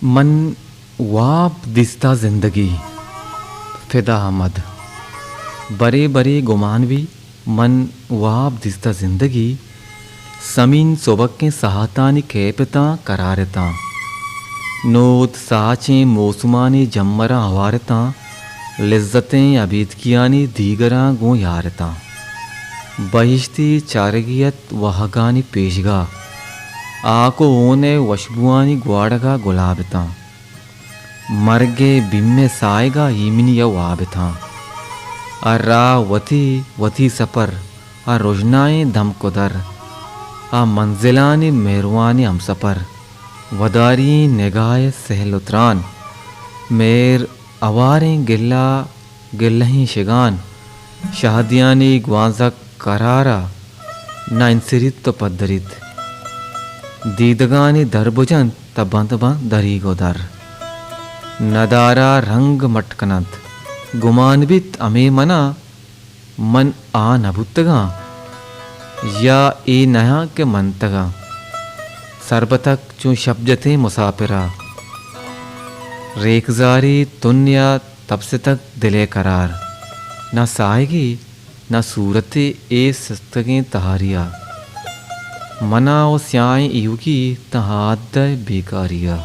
मन वाप दिसता जिंदगी फिदा अहमद बरे बरे गुमान भी मन वाप दिसता जिंदगी समीन सोबक के सहातानी कैपता करारता नोत साचें मौसमानी जम्मरा हवारता लिज्जतें अबीदकियानी दीगरा गो यारता बहिश्ती चारगियत वहगानी पेशगा आको ओने वशबुआनी ग्वाड़गा गुलाबता मरगे बिम्मे साएगा ईमिनी यव आबता अर्रा वती वती सपर आ रोजनाए दम कुदर आ मंजिलानी मेहरवानी हम सपर वदारी निगाह सहल उतरान मेर अवारें गिल्ला गिल्लही शिगान शाहदियानी ग्वांजक करारा ना इंसिरित तो पद्दरित दीदगानी दरबुजन तबंत बंद दरी गोदर नदारा रंग मटकनत गुमानबित अमे मना मन आ नभुतगा या ए नया के मंतगा सरबतक चूँ शब्जते मुसाफिरा रेखजारी तुन्या तब से तक दिले करार न साएगी न सूरते ए सस्तगें तहारिया मना ओ स्याएं इयुकी तहाद बेकारिया।